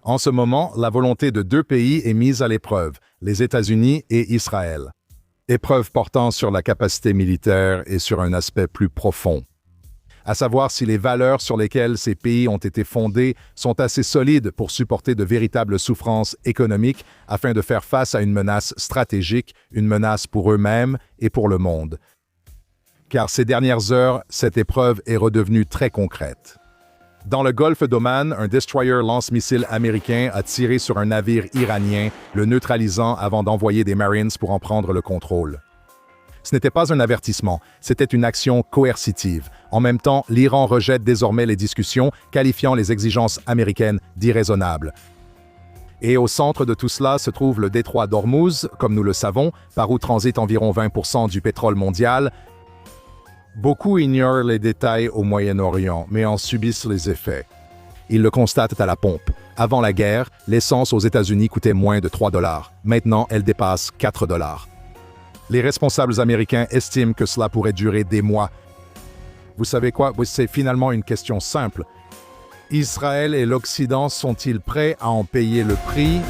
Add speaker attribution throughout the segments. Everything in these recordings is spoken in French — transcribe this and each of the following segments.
Speaker 1: En ce moment, la volonté de deux pays est mise à l'épreuve, les États-Unis et Israël. Épreuve portant sur la capacité militaire et sur un aspect plus profond. À savoir si les valeurs sur lesquelles ces pays ont été fondés sont assez solides pour supporter de véritables souffrances économiques afin de faire face à une menace stratégique, une menace pour eux-mêmes et pour le monde. Car ces dernières heures, cette épreuve est redevenue très concrète. Dans le golfe d'Oman, un destroyer lance-missiles américain a tiré sur un navire iranien, le neutralisant avant d'envoyer des Marines pour en prendre le contrôle. Ce n'était pas un avertissement, c'était une action coercitive. En même temps, l'Iran rejette désormais les discussions, qualifiant les exigences américaines d'irraisonnables. Et au centre de tout cela se trouve le détroit d'Ormuz, comme nous le savons, par où transite environ 20% du pétrole mondial. Beaucoup ignorent les détails au Moyen-Orient, mais en subissent les effets. Ils le constatent à la pompe. Avant la guerre, l'essence aux États-Unis coûtait moins de 3 $. Maintenant, elle dépasse 4 $. Les responsables américains estiment que cela pourrait durer des mois. Vous savez quoi? C'est finalement une question simple. Israël et l'Occident sont-ils prêts à en payer le prix?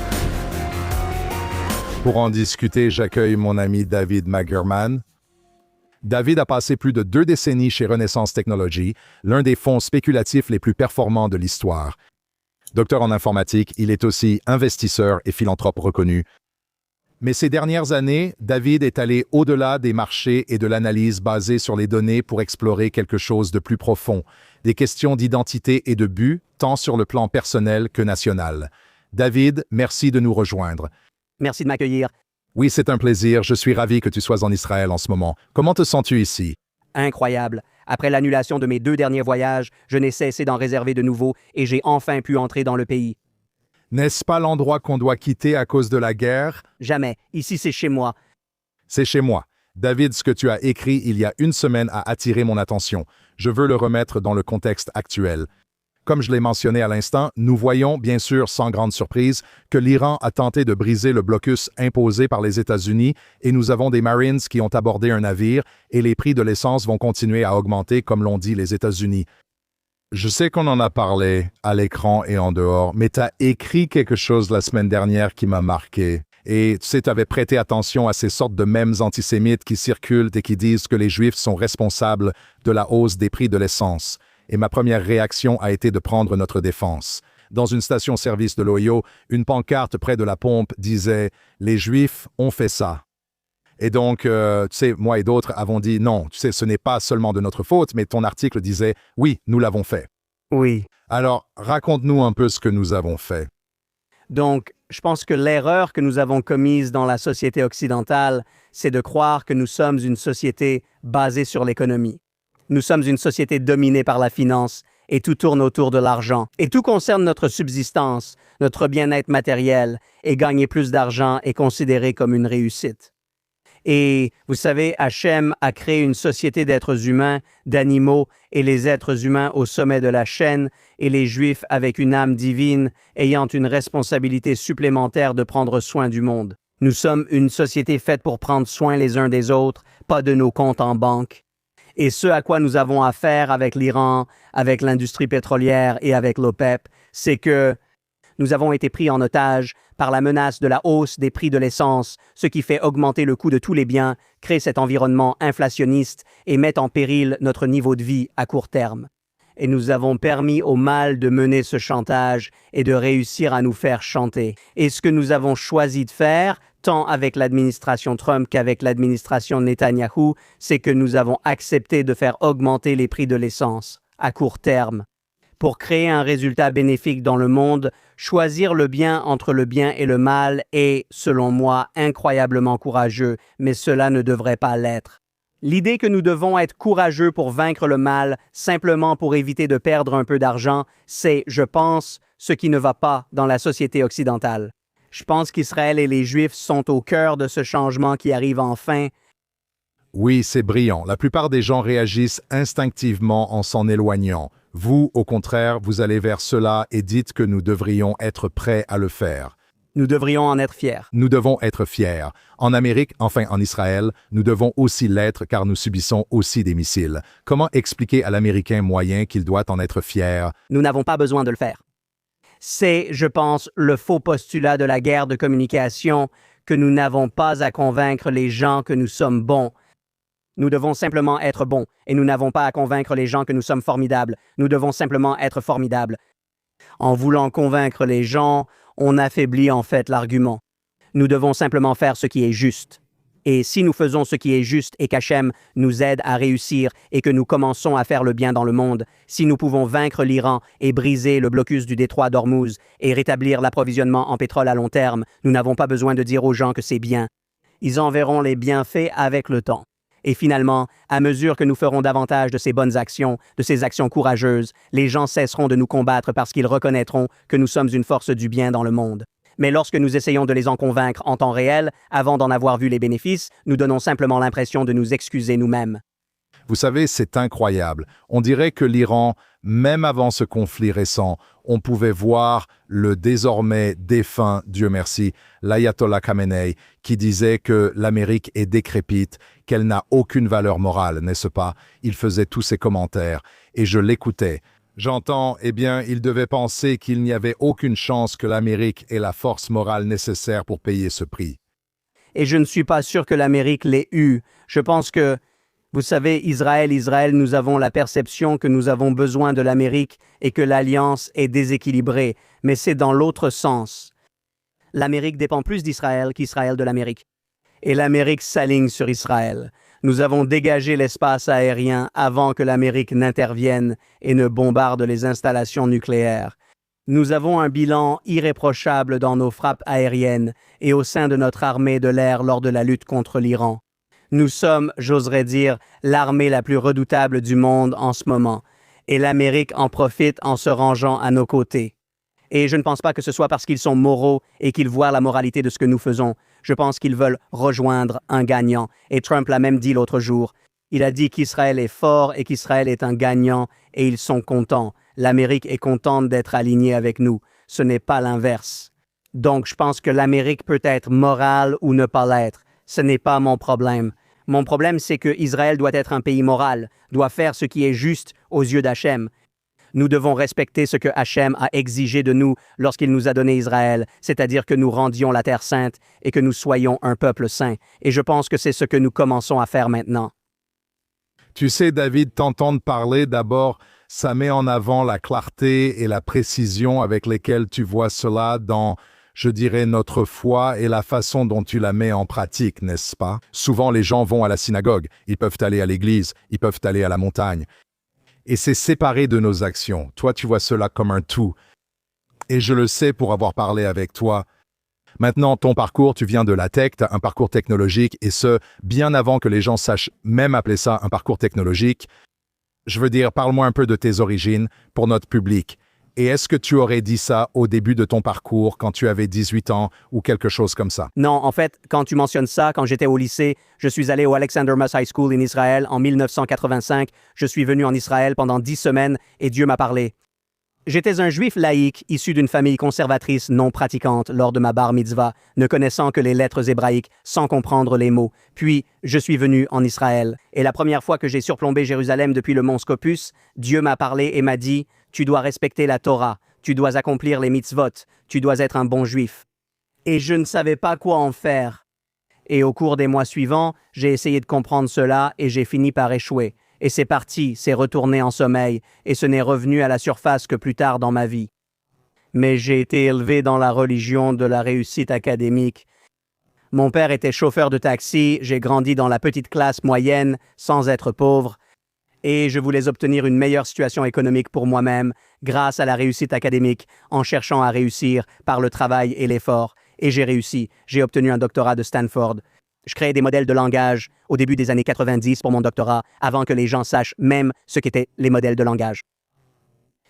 Speaker 1: Pour en discuter, j'accueille mon ami David Magerman. David a passé plus de 2 décennies chez Renaissance Technologies, l'un des fonds spéculatifs les plus performants de l'histoire. Docteur en informatique, il est aussi investisseur et philanthrope reconnu. Mais ces dernières années, David est allé au-delà des marchés et de l'analyse basée sur les données pour explorer quelque chose de plus profond, des questions d'identité et de but, tant sur le plan personnel que national. David, merci de nous rejoindre.
Speaker 2: Merci de m'accueillir.
Speaker 1: Oui, c'est un plaisir. Je suis ravi que tu sois en Israël en ce moment. Comment te sens-tu ici?
Speaker 2: Incroyable. Après l'annulation de mes 2 derniers voyages, je n'ai cessé d'en réserver de nouveaux et j'ai enfin pu entrer dans le pays.
Speaker 1: N'est-ce pas l'endroit qu'on doit quitter à cause de la guerre?
Speaker 2: Jamais. Ici, c'est chez moi.
Speaker 1: C'est chez moi. David, ce que tu as écrit il y a une semaine a attiré mon attention. Je veux le remettre dans le contexte actuel. Comme je l'ai mentionné à l'instant, nous voyons, bien sûr sans grande surprise, que l'Iran a tenté de briser le blocus imposé par les États-Unis et nous avons des Marines qui ont abordé un navire et les prix de l'essence vont continuer à augmenter comme l'ont dit les États-Unis. Je sais qu'on en a parlé à l'écran et en dehors, mais tu as écrit quelque chose la semaine dernière qui m'a marqué. Et tu sais, tu avais prêté attention à ces sortes de mèmes antisémites qui circulent et qui disent que les Juifs sont responsables de la hausse des prix de l'essence. Et ma première réaction a été de prendre notre défense. Dans une station-service de l'Ohio, une pancarte près de la pompe disait « Les Juifs ont fait ça ». Et donc, tu sais, moi et d'autres avons dit « Non, tu sais, ce n'est pas seulement de notre faute », mais ton article disait « Oui, nous l'avons fait ».
Speaker 2: Oui.
Speaker 1: Alors, raconte-nous un peu ce que nous avons fait.
Speaker 2: Donc, je pense que l'erreur que nous avons commise dans la société occidentale, c'est de croire que nous sommes une société basée sur l'économie. Nous sommes une société dominée par la finance et tout tourne autour de l'argent. Et tout concerne notre subsistance, notre bien-être matériel, et gagner plus d'argent est considéré comme une réussite. Et vous savez, Hachem a créé une société d'êtres humains, d'animaux, et les êtres humains au sommet de la chaîne, et les Juifs avec une âme divine, ayant une responsabilité supplémentaire de prendre soin du monde. Nous sommes une société faite pour prendre soin les uns des autres, pas de nos comptes en banque. Et ce à quoi nous avons affaire avec l'Iran, avec l'industrie pétrolière et avec l'OPEP, c'est que nous avons été pris en otage par la menace de la hausse des prix de l'essence, ce qui fait augmenter le coût de tous les biens, crée cet environnement inflationniste et met en péril notre niveau de vie à court terme. Et nous avons permis au mal de mener ce chantage et de réussir à nous faire chanter. Et ce que nous avons choisi de faire, tant avec l'administration Trump qu'avec l'administration Netanyahou, c'est que nous avons accepté de faire augmenter les prix de l'essence à court terme. Pour créer un résultat bénéfique dans le monde, choisir le bien entre le bien et le mal est, selon moi, incroyablement courageux, mais cela ne devrait pas l'être. L'idée que nous devons être courageux pour vaincre le mal, simplement pour éviter de perdre un peu d'argent, c'est, je pense, ce qui ne va pas dans la société occidentale. Je pense qu'Israël et les Juifs sont au cœur de ce changement qui arrive enfin.
Speaker 1: Oui, c'est brillant. La plupart des gens réagissent instinctivement en s'en éloignant. Vous, au contraire, vous allez vers cela et dites que nous devrions être prêts à le faire.
Speaker 2: Nous devrions en être fiers.
Speaker 1: Nous devons être fiers. En Amérique, enfin en Israël, nous devons aussi l'être car nous subissons aussi des missiles. Comment expliquer à l'Américain moyen qu'il doit en être fier?
Speaker 2: Nous n'avons pas besoin de le faire. C'est, je pense, le faux postulat de la guerre de communication que nous n'avons pas à convaincre les gens que nous sommes bons. Nous devons simplement être bons et nous n'avons pas à convaincre les gens que nous sommes formidables. Nous devons simplement être formidables. En voulant convaincre les gens, on affaiblit en fait l'argument. Nous devons simplement faire ce qui est juste. Et si nous faisons ce qui est juste et qu'Hachem nous aide à réussir et que nous commençons à faire le bien dans le monde, si nous pouvons vaincre l'Iran et briser le blocus du détroit d'Ormuz et rétablir l'approvisionnement en pétrole à long terme, nous n'avons pas besoin de dire aux gens que c'est bien. Ils en verront les bienfaits avec le temps. Et finalement, à mesure que nous ferons davantage de ces bonnes actions, de ces actions courageuses, les gens cesseront de nous combattre parce qu'ils reconnaîtront que nous sommes une force du bien dans le monde. Mais lorsque nous essayons de les en convaincre en temps réel, avant d'en avoir vu les bénéfices, nous donnons simplement l'impression de nous excuser nous-mêmes.
Speaker 1: Vous savez, c'est incroyable. On dirait que l'Iran, même avant ce conflit récent, on pouvait voir le désormais défunt, Dieu merci, l'ayatollah Khamenei, qui disait que l'Amérique est décrépite, qu'elle n'a aucune valeur morale, n'est-ce pas? Il faisait tous ces commentaires, et je l'écoutais. J'entends, eh bien, il devait penser qu'il n'y avait aucune chance que l'Amérique ait la force morale nécessaire pour payer ce prix.
Speaker 2: Et je ne suis pas sûr que l'Amérique l'ait eu. Je pense que, vous savez, Israël, nous avons la perception que nous avons besoin de l'Amérique et que l'alliance est déséquilibrée, mais c'est dans l'autre sens. L'Amérique dépend plus d'Israël qu'Israël de l'Amérique. Et l'Amérique s'aligne sur Israël. Nous avons dégagé l'espace aérien avant que l'Amérique n'intervienne et ne bombarde les installations nucléaires. Nous avons un bilan irréprochable dans nos frappes aériennes et au sein de notre armée de l'air lors de la lutte contre l'Iran. Nous sommes, j'oserais dire, l'armée la plus redoutable du monde en ce moment, et l'Amérique en profite en se rangeant à nos côtés. Et je ne pense pas que ce soit parce qu'ils sont moraux et qu'ils voient la moralité de ce que nous faisons. Je pense qu'ils veulent rejoindre un gagnant. Et Trump l'a même dit l'autre jour. Il a dit qu'Israël est fort et qu'Israël est un gagnant, et ils sont contents. L'Amérique est contente d'être alignée avec nous. Ce n'est pas l'inverse. Donc, je pense que l'Amérique peut être morale ou ne pas l'être. Ce n'est pas mon problème. Mon problème, c'est que Israël doit être un pays moral, doit faire ce qui est juste aux yeux d'Hachem. Nous devons respecter ce que Hachem a exigé de nous lorsqu'il nous a donné Israël, c'est-à-dire que nous rendions la terre sainte et que nous soyons un peuple saint. Et je pense que c'est ce que nous commençons à faire maintenant.
Speaker 1: Tu sais, David, t'entendre parler d'abord, ça met en avant la clarté et la précision avec lesquelles tu vois cela dans, je dirais, notre foi et la façon dont tu la mets en pratique, n'est-ce pas? Souvent, les gens vont à la synagogue, ils peuvent aller à l'église, ils peuvent aller à la montagne. Et c'est séparé de nos actions. Toi, tu vois cela comme un tout. Et je le sais pour avoir parlé avec toi. Maintenant, ton parcours, tu viens de la tech, tu as un parcours technologique, et ce, bien avant que les gens sachent même appeler ça un parcours technologique. Je veux dire, parle-moi un peu de tes origines pour notre public. Et est-ce que tu aurais dit ça au début de ton parcours, quand tu avais 18 ans, ou quelque chose comme ça?
Speaker 2: Non, en fait, quand tu mentionnes ça, quand j'étais au lycée, je suis allé au Alexander Muss High School en Israël en 1985. Je suis venu en Israël pendant 10 semaines et Dieu m'a parlé. J'étais un juif laïque issu d'une famille conservatrice non pratiquante lors de ma bar mitzvah, ne connaissant que les lettres hébraïques sans comprendre les mots. Puis, je suis venu en Israël. Et la première fois que j'ai surplombé Jérusalem depuis le mont Scopus, Dieu m'a parlé et m'a dit « Tu dois respecter la Torah, tu dois accomplir les mitzvot, tu dois être un bon juif. » Et je ne savais pas quoi en faire. Et au cours des mois suivants, j'ai essayé de comprendre cela et j'ai fini par échouer. Et c'est parti, c'est retourné en sommeil, et ce n'est revenu à la surface que plus tard dans ma vie. Mais j'ai été élevé dans la religion de la réussite académique. Mon père était chauffeur de taxi, j'ai grandi dans la petite classe moyenne, sans être pauvre, et je voulais obtenir une meilleure situation économique pour moi-même, grâce à la réussite académique, en cherchant à réussir par le travail et l'effort. Et j'ai réussi, j'ai obtenu un doctorat de Stanford. Je créais des modèles de langage au début des années 90 pour mon doctorat, avant que les gens sachent même ce qu'étaient les modèles de langage.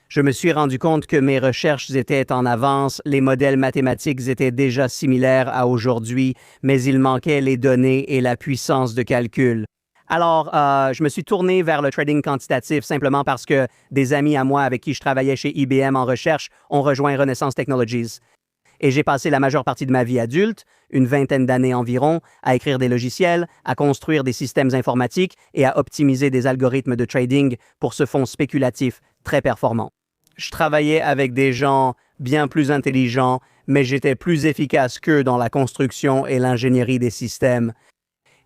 Speaker 2: Je me suis rendu compte que mes recherches étaient en avance, les modèles mathématiques étaient déjà similaires à aujourd'hui, mais il manquait les données et la puissance de calcul. Alors, je me suis tourné vers le trading quantitatif simplement parce que des amis à moi avec qui je travaillais chez IBM en recherche ont rejoint Renaissance Technologies. Et j'ai passé la majeure partie de ma vie adulte, une vingtaine d'années environ, à écrire des logiciels, à construire des systèmes informatiques et à optimiser des algorithmes de trading pour ce fonds spéculatif très performant. Je travaillais avec des gens bien plus intelligent, mais j'étais plus efficace qu'eux dans la construction et l'ingénierie des systèmes.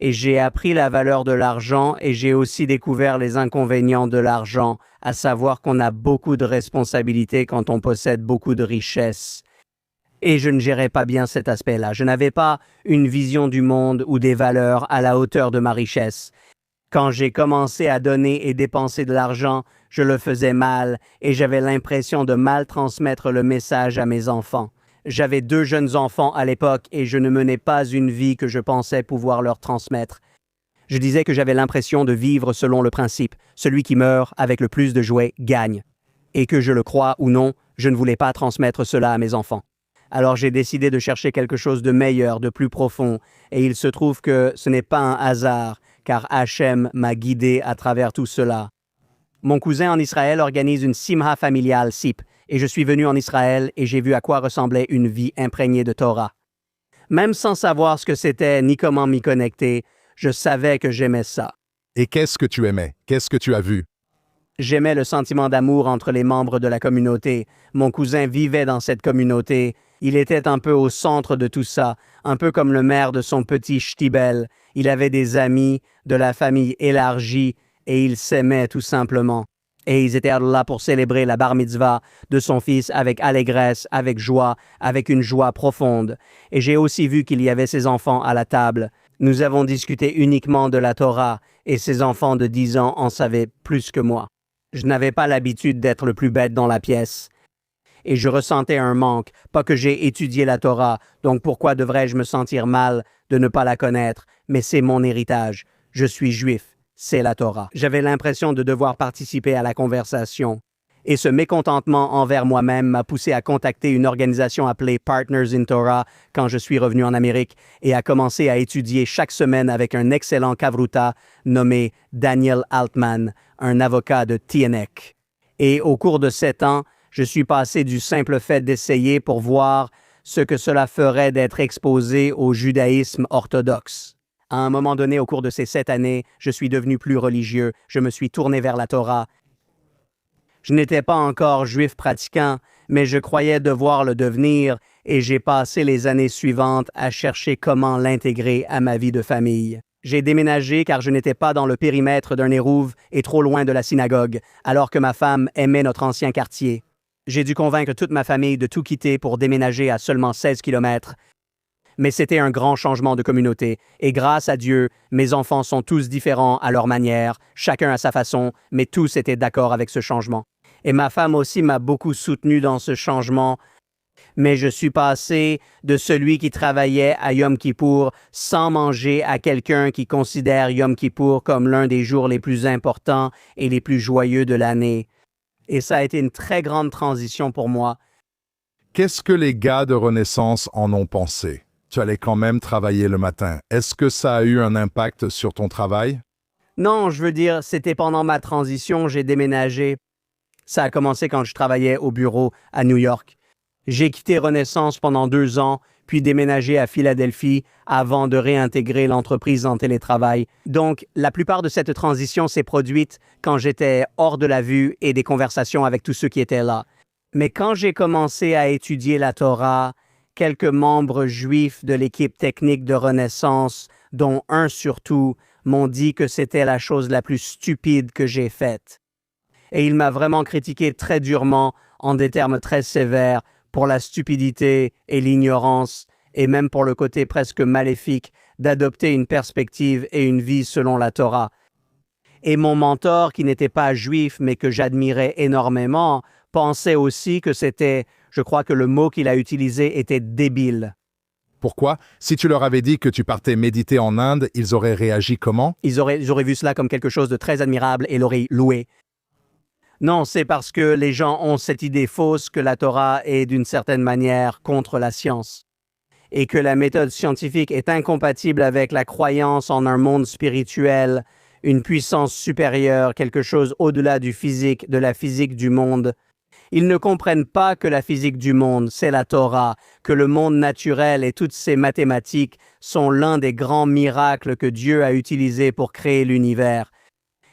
Speaker 2: Et j'ai appris la valeur de l'argent et j'ai aussi découvert les inconvénients de l'argent, à savoir qu'on a beaucoup de responsabilités quand on possède beaucoup de richesses. Et je ne gérais pas bien cet aspect-là. Je n'avais pas une vision du monde ou des valeurs à la hauteur de ma richesse. Quand j'ai commencé à donner et dépenser de l'argent, je le faisais mal et j'avais l'impression de mal transmettre le message à mes enfants. J'avais 2 jeunes enfants à l'époque et je ne menais pas une vie que je pensais pouvoir leur transmettre. Je disais que j'avais l'impression de vivre selon le principe « celui qui meurt avec le plus de jouets gagne ». Et que je le croie ou non, je ne voulais pas transmettre cela à mes enfants. Alors j'ai décidé de chercher quelque chose de meilleur, de plus profond, et il se trouve que ce n'est pas un hasard, car Hachem m'a guidé à travers tout cela. Mon cousin en Israël organise une simha familiale SIP, et je suis venu en Israël et j'ai vu à quoi ressemblait une vie imprégnée de Torah. Même sans savoir ce que c'était ni comment m'y connecter, je savais que j'aimais ça.
Speaker 1: Et qu'est-ce que tu aimais? Qu'est-ce que tu as vu?
Speaker 2: J'aimais le sentiment d'amour entre les membres de la communauté. Mon cousin vivait dans cette communauté. Il était un peu au centre de tout ça, un peu comme le maire de son petit shtibel. Il avait des amis, de la famille élargie, et ils s'aimaient tout simplement. Et ils étaient là pour célébrer la bar mitzvah de son fils avec allégresse, avec joie, avec une joie profonde. Et j'ai aussi vu qu'il y avait ses enfants à la table. Nous avons discuté uniquement de la Torah, et ses enfants de 10 ans en savaient plus que moi. Je n'avais pas l'habitude d'être le plus bête dans la pièce. Et je ressentais un manque, pas que j'ai étudié la Torah, donc pourquoi devrais-je me sentir mal de ne pas la connaître, mais c'est mon héritage. Je suis juif, c'est la Torah. J'avais l'impression de devoir participer à la conversation. Et ce mécontentement envers moi-même m'a poussé à contacter une organisation appelée Partners in Torah quand je suis revenu en Amérique et à commencer à étudier chaque semaine avec un excellent kavruta nommé Daniel Altman, un avocat de TNEC. Et au cours de 7 ans, je suis passé du simple fait d'essayer pour voir ce que cela ferait d'être exposé au judaïsme orthodoxe. À un moment donné, au cours de ces 7 années, je suis devenu plus religieux, je me suis tourné vers la Torah. Je n'étais pas encore juif pratiquant, mais je croyais devoir le devenir et j'ai passé les années suivantes à chercher comment l'intégrer à ma vie de famille. J'ai déménagé car je n'étais pas dans le périmètre d'un érouve et trop loin de la synagogue, alors que ma femme aimait notre ancien quartier. J'ai dû convaincre toute ma famille de tout quitter pour déménager à seulement 16 kilomètres. Mais c'était un grand changement de communauté, et grâce à Dieu, mes enfants sont tous différents à leur manière, chacun à sa façon, mais tous étaient d'accord avec ce changement. Et ma femme aussi m'a beaucoup soutenu dans ce changement, mais je suis passé de celui qui travaillait à Yom Kippour sans manger à quelqu'un qui considère Yom Kippour comme l'un des jours les plus importants et les plus joyeux de l'année. Et ça a été une très grande transition pour moi.
Speaker 1: Qu'est-ce que les gars de Renaissance en ont pensé? Tu allais quand même travailler le matin. Est-ce que ça a eu un impact sur ton travail?
Speaker 2: Non, je veux dire, c'était pendant ma transition, j'ai déménagé. Ça a commencé quand je travaillais au bureau à New York. J'ai quitté Renaissance pendant 2 ans, puis déménagé à Philadelphie avant de réintégrer l'entreprise en télétravail. Donc, la plupart de cette transition s'est produite quand j'étais hors de la vue et des conversations avec tous ceux qui étaient là. Mais quand j'ai commencé à étudier la Torah, quelques membres juifs de l'équipe technique de Renaissance, dont un surtout, m'ont dit que c'était la chose la plus stupide que j'ai faite. Et il m'a vraiment critiqué très durement, en des termes très sévères, pour la stupidité et l'ignorance, et même pour le côté presque maléfique d'adopter une perspective et une vie selon la Torah. Et mon mentor, qui n'était pas juif, mais que j'admirais énormément, pensait aussi que c'était, je crois que le mot qu'il a utilisé était débile.
Speaker 1: Pourquoi? Si tu leur avais dit que tu partais méditer en Inde, ils auraient réagi comment?
Speaker 2: Ils auraient vu cela comme quelque chose de très admirable et l'auraient loué. Non, c'est parce que les gens ont cette idée fausse que la Torah est d'une certaine manière contre la science et que la méthode scientifique est incompatible avec la croyance en un monde spirituel, une puissance supérieure, quelque chose au-delà du physique, de la physique du monde. Ils ne comprennent pas que la physique du monde, c'est la Torah, que le monde naturel et toutes ses mathématiques sont l'un des grands miracles que Dieu a utilisés pour créer l'univers,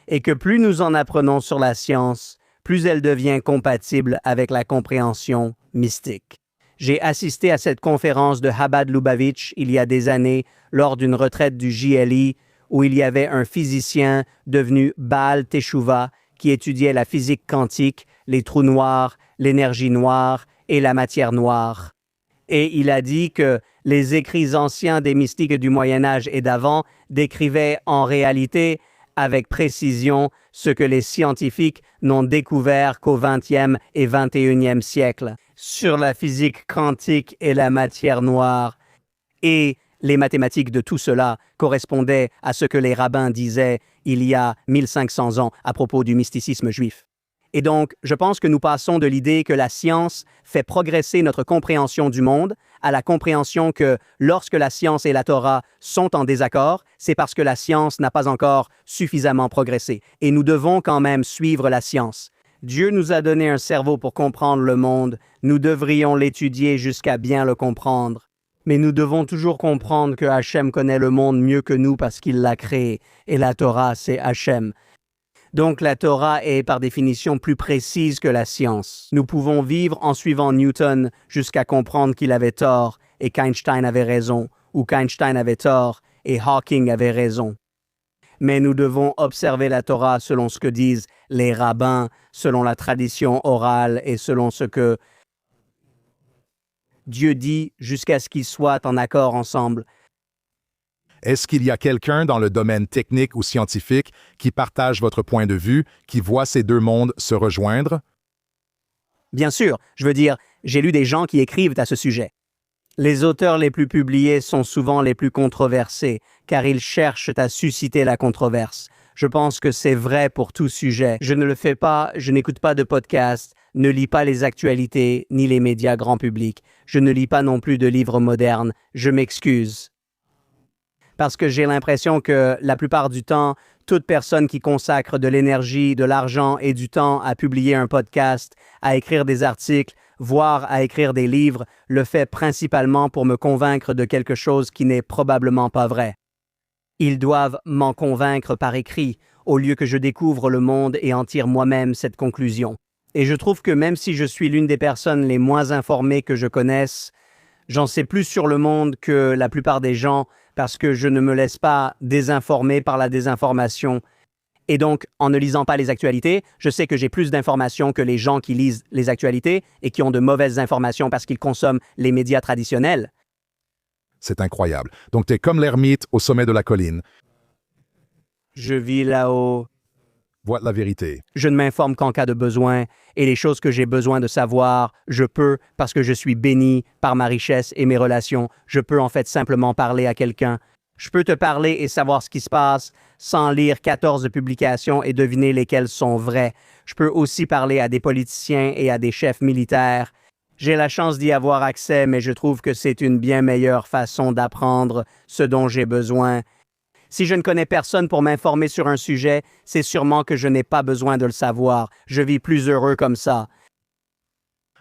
Speaker 2: et que plus nous en apprenons sur la science, plus elle devient compatible avec la compréhension mystique. J'ai assisté à cette conférence de Chabad Lubavitch il y a des années lors d'une retraite du JLI où il y avait un physicien devenu Baal Teshuvah qui étudiait la physique quantique, les trous noirs, l'énergie noire et la matière noire. Et il a dit que les écrits anciens des mystiques du Moyen Âge et d'avant décrivaient en réalité avec précision ce que les scientifiques n'ont découvert qu'au XXe et XXIe siècle sur la physique quantique et la matière noire. Et les mathématiques de tout cela correspondaient à ce que les rabbins disaient il y a 1500 ans à propos du mysticisme juif. Et donc, je pense que nous passons de l'idée que la science fait progresser notre compréhension du monde à la compréhension que lorsque la science et la Torah sont en désaccord, c'est parce que la science n'a pas encore suffisamment progressé. Et nous devons quand même suivre la science. Dieu nous a donné un cerveau pour comprendre le monde. Nous devrions l'étudier jusqu'à bien le comprendre. Mais nous devons toujours comprendre que Hachem connaît le monde mieux que nous parce qu'il l'a créé. Et la Torah, c'est Hachem. Donc la Torah est par définition plus précise que la science. Nous pouvons vivre en suivant Newton jusqu'à comprendre qu'il avait tort et qu'Einstein avait raison, ou qu'Einstein avait tort et Hawking avait raison. Mais nous devons observer la Torah selon ce que disent les rabbins, selon la tradition orale et selon ce que Dieu dit jusqu'à ce qu'ils soient en accord ensemble.
Speaker 1: Est-ce qu'il y a quelqu'un dans le domaine technique ou scientifique qui partage votre point de vue, qui voit ces deux mondes se rejoindre?
Speaker 2: Bien sûr, je veux dire, j'ai lu des gens qui écrivent à ce sujet. Les auteurs les plus publiés sont souvent les plus controversés, car ils cherchent à susciter la controverse. Je pense que c'est vrai pour tout sujet. Je ne le fais pas, je n'écoute pas de podcast, ne lis pas les actualités, ni les médias grand public. Je ne lis pas non plus de livres modernes. Je m'excuse. Parce que j'ai l'impression que la plupart du temps, toute personne qui consacre de l'énergie, de l'argent et du temps à publier un podcast, à écrire des articles, voire à écrire des livres, le fait principalement pour me convaincre de quelque chose qui n'est probablement pas vrai. Ils doivent m'en convaincre par écrit, au lieu que je découvre le monde et en tire moi-même cette conclusion. Et je trouve que même si je suis l'une des personnes les moins informées que je connaisse, j'en sais plus sur le monde que la plupart des gens parce que je ne me laisse pas désinformer par la désinformation. Et donc, en ne lisant pas les actualités, je sais que j'ai plus d'informations que les gens qui lisent les actualités et qui ont de mauvaises informations parce qu'ils consomment les médias traditionnels.
Speaker 1: C'est incroyable. Donc, tu es comme l'ermite au sommet de la colline.
Speaker 2: Je vis là-haut.
Speaker 1: Vois la vérité.
Speaker 2: Je ne m'informe qu'en cas de besoin, et les choses que j'ai besoin de savoir, je peux, parce que je suis béni par ma richesse et mes relations, je peux en fait simplement parler à quelqu'un. Je peux te parler et savoir ce qui se passe sans lire 14 publications et deviner lesquelles sont vraies. Je peux aussi parler à des politiciens et à des chefs militaires. J'ai la chance d'y avoir accès, mais je trouve que c'est une bien meilleure façon d'apprendre ce dont j'ai besoin. Si je ne connais personne pour m'informer sur un sujet, c'est sûrement que je n'ai pas besoin de le savoir. Je vis plus heureux comme ça.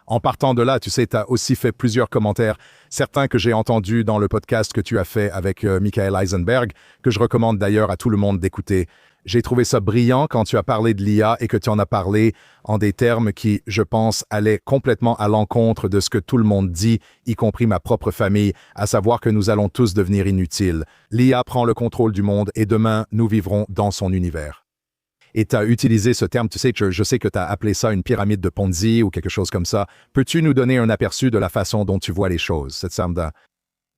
Speaker 1: En partant de là, tu sais, tu as aussi fait plusieurs commentaires, certains que j'ai entendus dans le podcast que tu as fait avec Michael Eisenberg, que je recommande d'ailleurs à tout le monde d'écouter. J'ai trouvé ça brillant quand tu as parlé de l'IA et que tu en as parlé en des termes qui, je pense, allaient complètement à l'encontre de ce que tout le monde dit, y compris ma propre famille, à savoir que nous allons tous devenir inutiles. L'IA prend le contrôle du monde et demain, nous vivrons dans son univers. Et tu as utilisé ce terme, tu sais, je sais que tu as appelé ça une pyramide de Ponzi ou quelque chose comme ça. Peux-tu nous donner un aperçu de la façon dont tu vois les choses, cette Samda?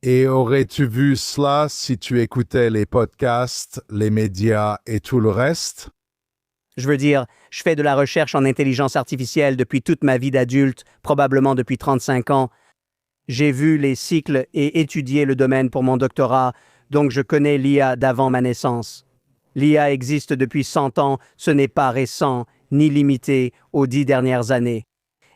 Speaker 1: Et aurais-tu vu cela si tu écoutais les podcasts, les médias et tout le reste?
Speaker 2: Je veux dire, je fais de la recherche en intelligence artificielle depuis toute ma vie d'adulte, probablement depuis 35 ans. J'ai vu les cycles et étudié le domaine pour mon doctorat, donc je connais l'IA d'avant ma naissance. L'IA existe depuis 100 ans, ce n'est pas récent, ni limité aux 10 dernières années.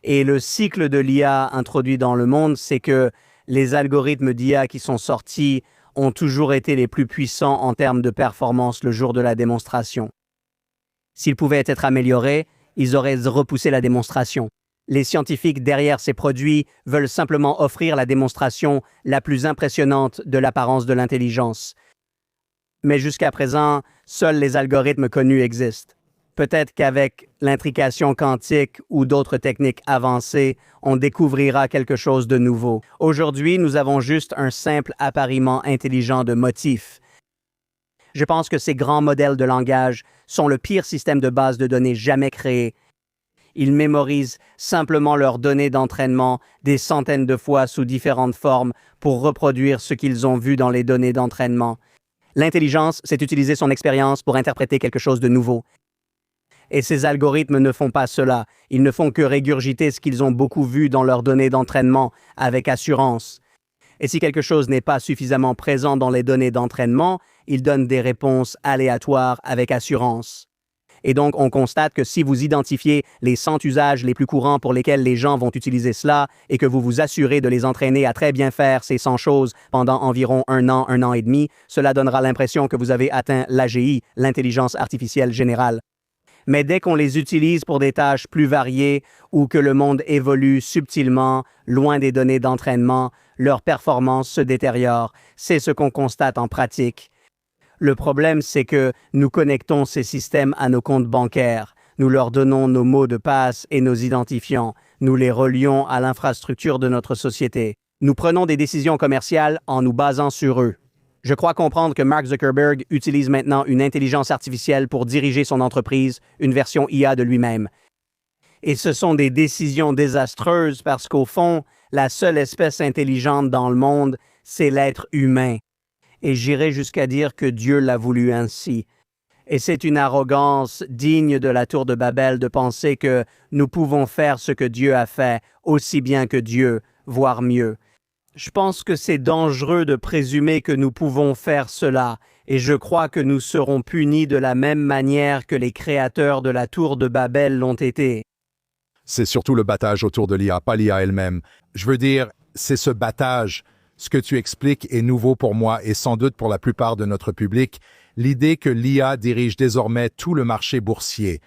Speaker 2: Et le cycle de l'IA introduit dans le monde, c'est que les algorithmes d'IA qui sont sortis ont toujours été les plus puissants en termes de performance le jour de la démonstration. S'ils pouvaient être améliorés, ils auraient repoussé la démonstration. Les scientifiques derrière ces produits veulent simplement offrir la démonstration la plus impressionnante de l'apparence de l'intelligence. Mais jusqu'à présent, seuls les algorithmes connus existent. Peut-être qu'avec l'intrication quantique ou d'autres techniques avancées, on découvrira quelque chose de nouveau. Aujourd'hui, nous avons juste un simple appariement intelligent de motifs. Je pense que ces grands modèles de langage sont le pire système de base de données jamais créé. Ils mémorisent simplement leurs données d'entraînement des centaines de fois sous différentes formes pour reproduire ce qu'ils ont vu dans les données d'entraînement. L'intelligence, c'est utiliser son expérience pour interpréter quelque chose de nouveau. Et ces algorithmes ne font pas cela. Ils ne font que régurgiter ce qu'ils ont beaucoup vu dans leurs données d'entraînement avec assurance. Et si quelque chose n'est pas suffisamment présent dans les données d'entraînement, ils donnent des réponses aléatoires avec assurance. Et donc, on constate que si vous identifiez les 100 usages les plus courants pour lesquels les gens vont utiliser cela et que vous vous assurez de les entraîner à très bien faire ces 100 choses pendant environ un an et demi, cela donnera l'impression que vous avez atteint l'AGI, l'intelligence artificielle générale. Mais dès qu'on les utilise pour des tâches plus variées ou que le monde évolue subtilement, loin des données d'entraînement, leur performance se détériore. C'est ce qu'on constate en pratique. Le problème, c'est que nous connectons ces systèmes à nos comptes bancaires. Nous leur donnons nos mots de passe et nos identifiants. Nous les relions à l'infrastructure de notre société. Nous prenons des décisions commerciales en nous basant sur eux. Je crois comprendre que Mark Zuckerberg utilise maintenant une intelligence artificielle pour diriger son entreprise, une version IA de lui-même. Et ce sont des décisions désastreuses parce qu'au fond, la seule espèce intelligente dans le monde, c'est l'être humain. Et j'irai jusqu'à dire que Dieu l'a voulu ainsi. Et c'est une arrogance digne de la tour de Babel de penser que nous pouvons faire ce que Dieu a fait aussi bien que Dieu, voire mieux. Je pense que c'est dangereux de présumer que nous pouvons faire cela, et je crois que nous serons punis de la même manière que les créateurs de la tour de Babel l'ont été.
Speaker 1: C'est surtout le battage autour de l'IA, pas l'IA elle-même. Je veux dire, c'est ce battage. Ce que tu expliques est nouveau pour moi et sans doute pour la plupart de notre public. L'idée que l'IA dirige désormais tout le marché boursier.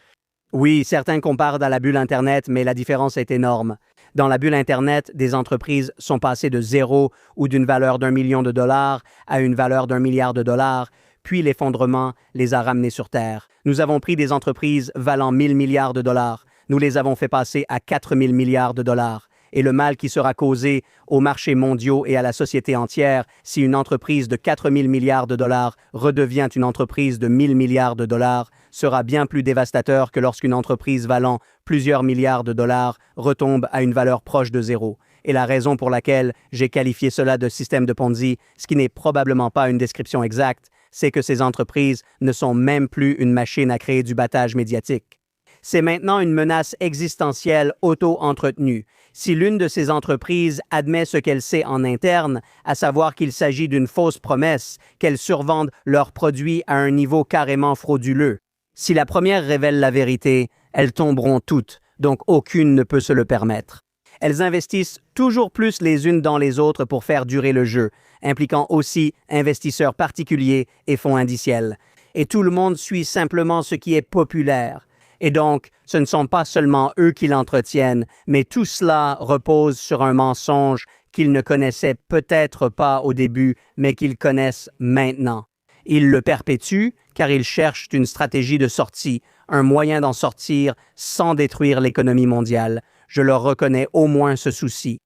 Speaker 2: Oui, certains comparent à la bulle Internet, mais la différence est énorme. Dans la bulle Internet, des entreprises sont passées de zéro ou d'une valeur d'1 million de dollars à une valeur d'1 milliard de dollars, puis l'effondrement les a ramenées sur Terre. Nous avons pris des entreprises valant 1000 milliards de dollars. Nous les avons fait passer à 4000 milliards de dollars. Et le mal qui sera causé aux marchés mondiaux et à la société entière si une entreprise de 4000 milliards de dollars redevient une entreprise de 1000 milliards de dollars sera bien plus dévastateur que lorsqu'une entreprise valant plusieurs milliards de dollars retombe à une valeur proche de zéro. Et la raison pour laquelle j'ai qualifié cela de système de Ponzi, ce qui n'est probablement pas une description exacte, c'est que ces entreprises ne sont même plus une machine à créer du battage médiatique. C'est maintenant une menace existentielle auto-entretenue. Si l'une de ces entreprises admet ce qu'elle sait en interne, à savoir qu'il s'agit d'une fausse promesse, qu'elles survendent leurs produits à un niveau carrément frauduleux, si la première révèle la vérité, elles tomberont toutes, donc aucune ne peut se le permettre. Elles investissent toujours plus les unes dans les autres pour faire durer le jeu, impliquant aussi investisseurs particuliers et fonds indiciels. Et tout le monde suit simplement ce qui est populaire. Et donc, ce ne sont pas seulement eux qui l'entretiennent, mais tout cela repose sur un mensonge qu'ils ne connaissaient peut-être pas au début, mais qu'ils connaissent maintenant. Ils le perpétuent car ils cherchent une stratégie de sortie, un moyen d'en sortir sans détruire l'économie mondiale. Je leur reconnais au moins ce souci.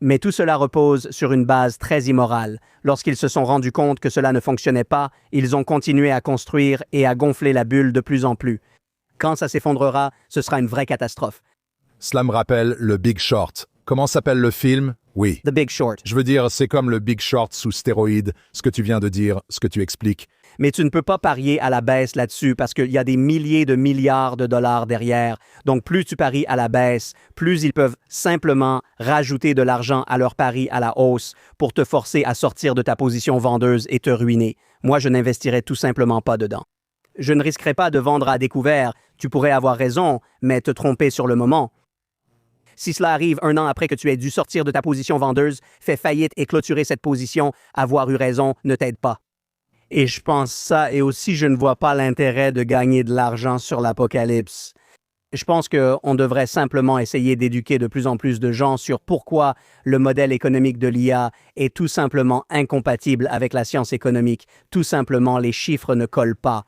Speaker 2: Mais tout cela repose sur une base très immorale. Lorsqu'ils se sont rendus compte que cela ne fonctionnait pas, ils ont continué à construire et à gonfler la bulle de plus en plus. Quand ça s'effondrera, ce sera une vraie catastrophe.
Speaker 1: Cela me rappelle le Big Short. Comment s'appelle le film? Oui.
Speaker 2: The Big Short.
Speaker 1: Je veux dire, c'est comme le Big Short sous stéroïdes, ce que tu viens de dire, ce que tu expliques.
Speaker 2: Mais tu ne peux pas parier à la baisse là-dessus parce qu'il y a des milliers de milliards de dollars derrière. Donc plus tu paries à la baisse, plus ils peuvent simplement rajouter de l'argent à leur pari à la hausse pour te forcer à sortir de ta position vendeuse et te ruiner. Moi, je n'investirais tout simplement pas dedans. Je ne risquerais pas de vendre à découvert. Tu pourrais avoir raison, mais te tromper sur le moment. Si cela arrive 1 an après que tu aies dû sortir de ta position vendeuse, fais faillite et clôturer cette position, avoir eu raison ne t'aide pas. Et je pense ça, et aussi je ne vois pas l'intérêt de gagner de l'argent sur l'apocalypse. Je pense qu'on devrait simplement essayer d'éduquer de plus en plus de gens sur pourquoi le modèle économique de l'IA est tout simplement incompatible avec la science économique. Tout simplement, les chiffres ne collent pas.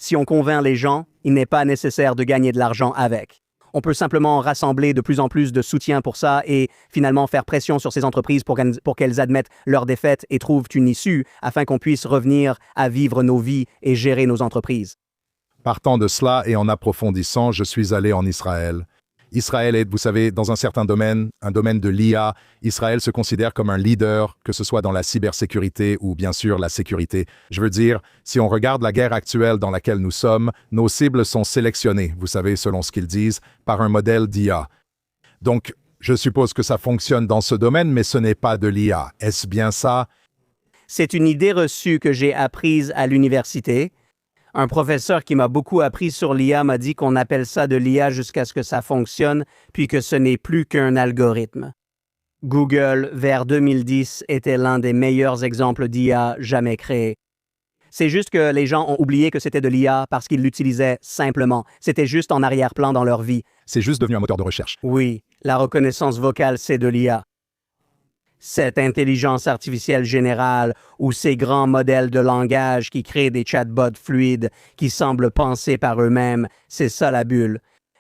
Speaker 2: Si on convainc les gens, il n'est pas nécessaire de gagner de l'argent avec. On peut simplement rassembler de plus en plus de soutien pour ça et finalement faire pression sur ces entreprises pour qu'elles admettent leur défaite et trouvent une issue afin qu'on puisse revenir à vivre nos vies et gérer nos entreprises.
Speaker 1: Partant de cela et en approfondissant, je suis allé en Israël. Israël est, vous savez, dans un certain domaine, un domaine de l'IA. Israël se considère comme un leader, que ce soit dans la cybersécurité ou bien sûr la sécurité. Je veux dire, si on regarde la guerre actuelle dans laquelle nous sommes, nos cibles sont sélectionnées, vous savez, selon ce qu'ils disent, par un modèle d'IA. Donc, je suppose que ça fonctionne dans ce domaine, mais ce n'est pas de l'IA. Est-ce bien ça?
Speaker 2: C'est une idée reçue que j'ai apprise à l'université. Un professeur qui m'a beaucoup appris sur l'IA m'a dit qu'on appelle ça de l'IA jusqu'à ce que ça fonctionne, puis que ce n'est plus qu'un algorithme. Google, vers 2010, était l'un des meilleurs exemples d'IA jamais créés. C'est juste que les gens ont oublié que c'était de l'IA parce qu'ils l'utilisaient simplement. C'était juste en arrière-plan dans leur vie.
Speaker 1: C'est juste devenu un moteur de recherche.
Speaker 2: Oui, la reconnaissance vocale, c'est de l'IA. Cette intelligence artificielle générale ou ces grands modèles de langage qui créent des chatbots fluides qui semblent penser par eux-mêmes, c'est ça la bulle.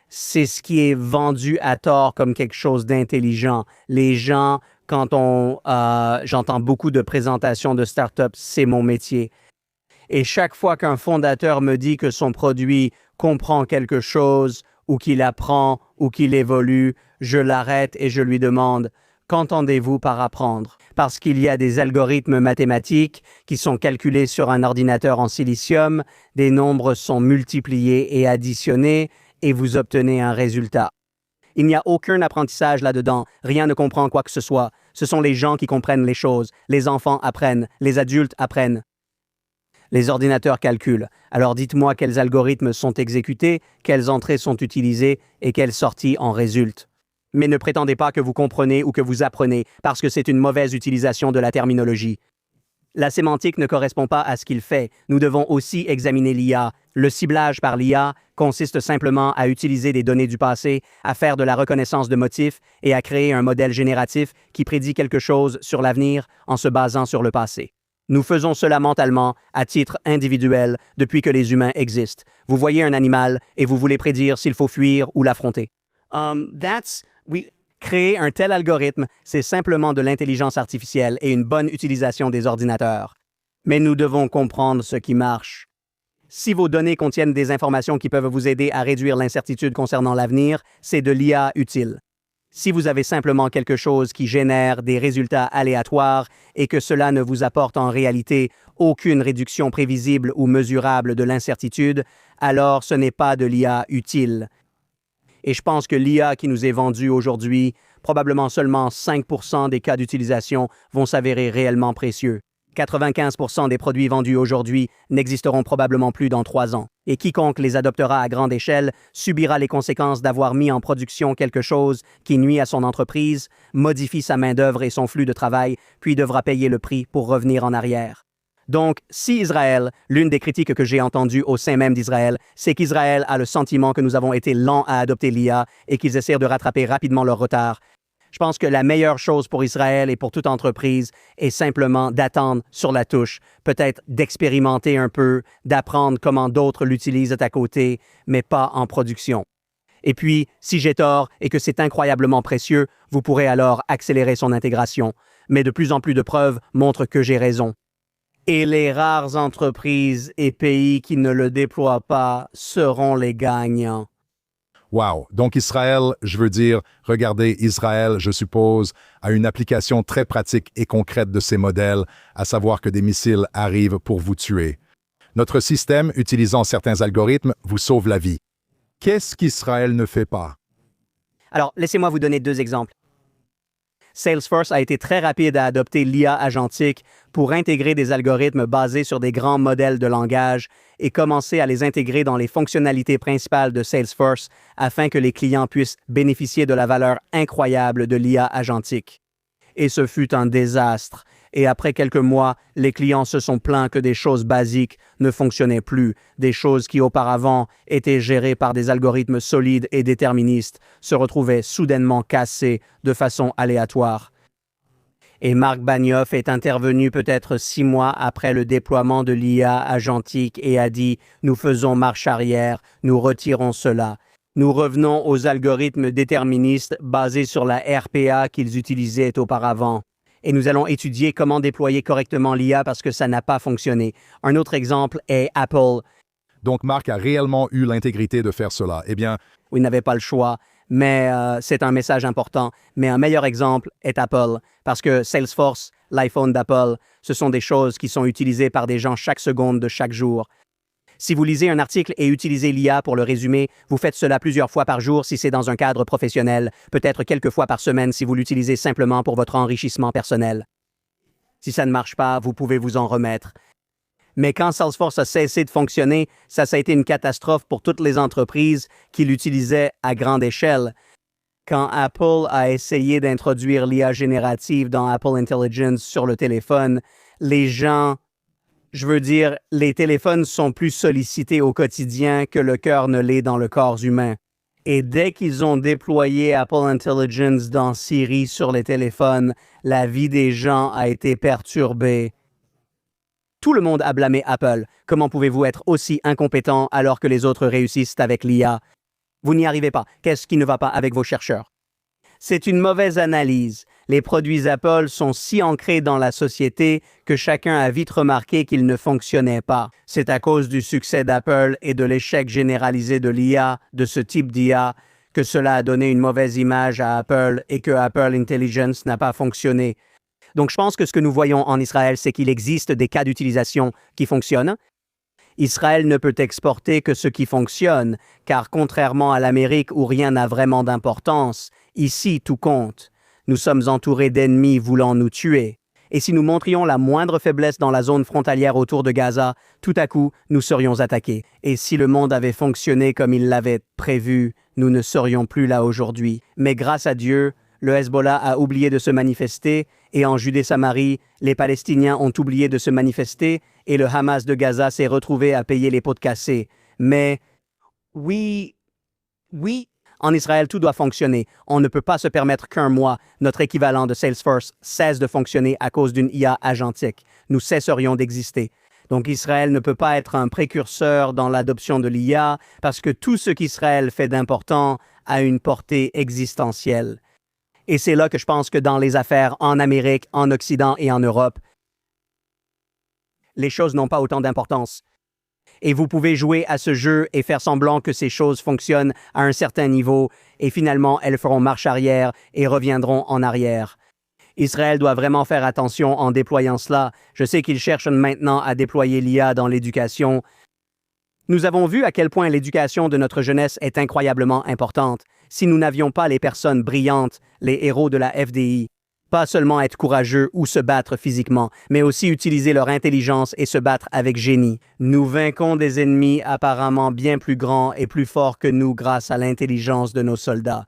Speaker 2: C'est ce qui est vendu à tort comme quelque chose d'intelligent. Les gens, j'entends beaucoup de présentations de startups, c'est mon métier. Et chaque fois qu'un fondateur me dit que son produit comprend quelque chose ou qu'il apprend ou qu'il évolue, je l'arrête et je lui demande: qu'entendez-vous par apprendre? Parce qu'il y a des algorithmes mathématiques qui sont calculés sur un ordinateur en silicium, des nombres sont multipliés et additionnés, et vous obtenez un résultat. Il n'y a aucun apprentissage là-dedans, rien ne comprend quoi que ce soit. Ce sont les gens qui comprennent les choses, les enfants apprennent, les adultes apprennent. Les ordinateurs calculent. Alors dites-moi quels algorithmes sont exécutés, quelles entrées sont utilisées et quelles sorties en résultent. Mais ne prétendez pas que vous comprenez ou que vous apprenez, parce que c'est une mauvaise utilisation de la terminologie. La sémantique ne correspond pas à ce qu'il fait. Nous devons aussi examiner l'IA. Le ciblage par l'IA consiste simplement à utiliser des données du passé, à faire de la reconnaissance de motifs et à créer un modèle génératif qui prédit quelque chose sur l'avenir en se basant sur le passé. Nous faisons cela mentalement, à titre individuel, depuis que les humains existent. Vous voyez un animal et vous voulez prédire s'il faut fuir ou l'affronter. Créer un tel algorithme, c'est simplement de l'intelligence artificielle et une bonne utilisation des ordinateurs. Mais nous devons comprendre ce qui marche. Si vos données contiennent des informations qui peuvent vous aider à réduire l'incertitude concernant l'avenir, c'est de l'IA utile. Si vous avez simplement quelque chose qui génère des résultats aléatoires et que cela ne vous apporte en réalité aucune réduction prévisible ou mesurable de l'incertitude, alors ce n'est pas de l'IA utile. Et je pense que l'IA qui nous est vendue aujourd'hui, probablement seulement 5% des cas d'utilisation vont s'avérer réellement précieux. 95% des produits vendus aujourd'hui n'existeront probablement plus dans 3 ans. Et quiconque les adoptera à grande échelle subira les conséquences d'avoir mis en production quelque chose qui nuit à son entreprise, modifie sa main-d'œuvre et son flux de travail, puis devra payer le prix pour revenir en arrière. Donc, si Israël, l'une des critiques que j'ai entendues au sein même d'Israël, c'est qu'Israël a le sentiment que nous avons été lents à adopter l'IA et qu'ils essaient de rattraper rapidement leur retard. Je pense que la meilleure chose pour Israël et pour toute entreprise est simplement d'attendre sur la touche, peut-être d'expérimenter un peu, d'apprendre comment d'autres l'utilisent à côté, mais pas en production. Et puis, si j'ai tort et que c'est incroyablement précieux, vous pourrez alors accélérer son intégration. Mais de plus en plus de preuves montrent que j'ai raison. Et les rares entreprises et pays qui ne le déploient pas seront les gagnants.
Speaker 1: Wow! Donc Israël, je veux dire, regardez, Israël, je suppose, a une application très pratique et concrète de ces modèles, à savoir que des missiles arrivent pour vous tuer. Notre système, utilisant certains algorithmes, vous sauve la vie. Qu'est-ce qu'Israël ne fait pas?
Speaker 2: Alors, laissez-moi vous donner 2 exemples. Salesforce a été très rapide à adopter l'IA agentique pour intégrer des algorithmes basés sur des grands modèles de langage et commencer à les intégrer dans les fonctionnalités principales de Salesforce afin que les clients puissent bénéficier de la valeur incroyable de l'IA agentique. Et ce fut un désastre. Et après quelques mois, les clients se sont plaints que des choses basiques ne fonctionnaient plus. Des choses qui auparavant étaient gérées par des algorithmes solides et déterministes se retrouvaient soudainement cassées de façon aléatoire. Et Marc Benioff est intervenu peut-être 6 mois après le déploiement de l'IA agentique et a dit « Nous faisons marche arrière, nous retirons cela. Nous revenons aux algorithmes déterministes basés sur la RPA qu'ils utilisaient auparavant. Et nous allons étudier comment déployer correctement l'IA parce que ça n'a pas fonctionné. » Un autre exemple est Apple.
Speaker 1: Donc Marc a réellement eu l'intégrité de faire cela. Eh bien,
Speaker 2: Où il n'avait pas le choix, mais c'est un message important. Mais un meilleur exemple est Apple, parce que Salesforce, l'iPhone d'Apple, ce sont des choses qui sont utilisées par des gens chaque seconde de chaque jour. Si vous lisez un article et utilisez l'IA pour le résumer, vous faites cela plusieurs fois par jour si c'est dans un cadre professionnel, peut-être quelques fois par semaine si vous l'utilisez simplement pour votre enrichissement personnel. Si ça ne marche pas, vous pouvez vous en remettre. Mais quand Salesforce a cessé de fonctionner, ça a été une catastrophe pour toutes les entreprises qui l'utilisaient à grande échelle. Quand Apple a essayé d'introduire l'IA générative dans Apple Intelligence sur le téléphone, les téléphones sont plus sollicités au quotidien que le cœur ne l'est dans le corps humain. Et dès qu'ils ont déployé Apple Intelligence dans Siri sur les téléphones, la vie des gens a été perturbée. Tout le monde a blâmé Apple. Comment pouvez-vous être aussi incompétent alors que les autres réussissent avec l'IA? Vous n'y arrivez pas. Qu'est-ce qui ne va pas avec vos chercheurs? C'est une mauvaise analyse. Les produits Apple sont si ancrés dans la société que chacun a vite remarqué qu'ils ne fonctionnaient pas. C'est à cause du succès d'Apple et de l'échec généralisé de l'IA, de ce type d'IA, que cela a donné une mauvaise image à Apple et que Apple Intelligence n'a pas fonctionné. Donc, je pense que ce que nous voyons en Israël, c'est qu'il existe des cas d'utilisation qui fonctionnent. Israël ne peut exporter que ce qui fonctionne, car contrairement à l'Amérique où rien n'a vraiment d'importance, ici tout compte. Nous sommes entourés d'ennemis voulant nous tuer. Et si nous montrions la moindre faiblesse dans la zone frontalière autour de Gaza, tout à coup, nous serions attaqués. Et si le monde avait fonctionné comme il l'avait prévu, nous ne serions plus là aujourd'hui. Mais grâce à Dieu, le Hezbollah a oublié de se manifester et en Judée-Samarie, les Palestiniens ont oublié de se manifester et le Hamas de Gaza s'est retrouvé à payer les pots cassés. Mais oui, en Israël, tout doit fonctionner. On ne peut pas se permettre qu'un mois, notre équivalent de Salesforce, cesse de fonctionner à cause d'une IA agentique. Nous cesserions d'exister. Donc Israël ne peut pas être un précurseur dans l'adoption de l'IA parce que tout ce qu'Israël fait d'important a une portée existentielle. Et c'est là que je pense que dans les affaires en Amérique, en Occident et en Europe, les choses n'ont pas autant d'importance. Et vous pouvez jouer à ce jeu et faire semblant que ces choses fonctionnent à un certain niveau et finalement elles feront marche arrière et reviendront en arrière. Israël doit vraiment faire attention en déployant cela. Je sais qu'ils cherchent maintenant à déployer l'IA dans l'éducation. Nous avons vu à quel point l'éducation de notre jeunesse est incroyablement importante. Si nous n'avions pas les personnes brillantes, les héros de la FDI, pas seulement être courageux ou se battre physiquement, mais aussi utiliser leur intelligence et se battre avec génie. Nous vaincons des ennemis apparemment bien plus grands et plus forts que nous grâce à l'intelligence de nos soldats.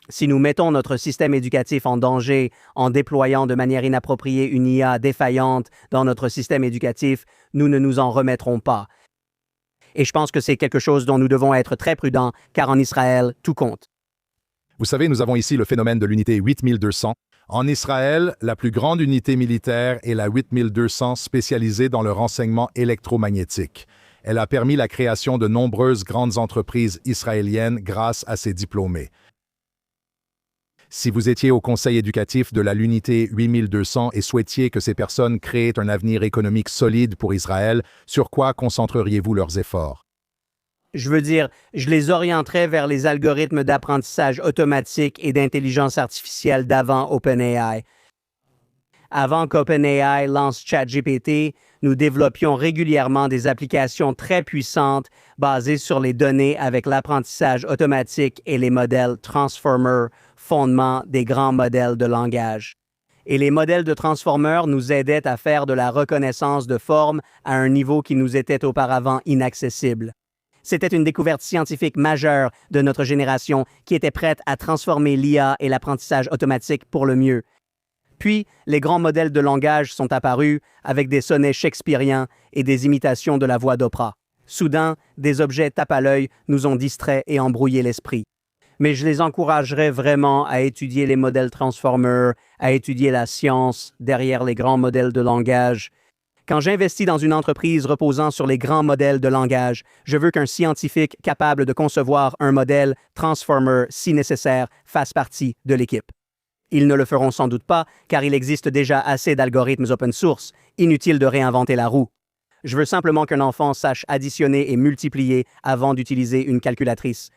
Speaker 2: Si nous mettons notre système éducatif en danger en déployant de manière inappropriée une IA défaillante dans notre système éducatif, nous ne nous en remettrons pas. Et je pense que c'est quelque chose dont nous devons être très prudents, car en Israël, tout compte.
Speaker 1: vous savez, nous avons ici le phénomène de l'unité 8200. En Israël, la plus grande unité militaire est la 8200 spécialisée dans le renseignement électromagnétique. Elle a permis la création de nombreuses grandes entreprises israéliennes grâce à ses diplômés. Si vous étiez au conseil éducatif de l'unité 8200 et souhaitiez que ces personnes créent un avenir économique solide pour Israël, sur quoi concentreriez-vous leurs efforts?
Speaker 2: Je les orienterais vers les algorithmes d'apprentissage automatique et d'intelligence artificielle d'avant OpenAI. Avant qu'OpenAI lance ChatGPT, nous développions régulièrement des applications très puissantes basées sur les données avec l'apprentissage automatique et les modèles Transformer, fondement des grands modèles de langage. Et les modèles de Transformer nous aidaient à faire de la reconnaissance de forme à un niveau qui nous était auparavant inaccessible. C'était une découverte scientifique majeure de notre génération qui était prête à transformer l'IA et l'apprentissage automatique pour le mieux. Puis, les grands modèles de langage sont apparus avec des sonnets shakespeariens et des imitations de la voix d'Oprah. Soudain, des objets tape à l'œil nous ont distraits et embrouillé l'esprit. Mais je les encouragerais vraiment à étudier les modèles Transformer, à étudier la science derrière les grands modèles de langage. Quand j'investis dans une entreprise reposant sur les grands modèles de langage, je veux qu'un scientifique capable de concevoir un modèle Transformer, si nécessaire, fasse partie de l'équipe. Ils ne le feront sans doute pas, car il existe déjà assez d'algorithmes open source, inutile de réinventer la roue. Je veux simplement qu'un enfant sache additionner et multiplier avant d'utiliser une calculatrice.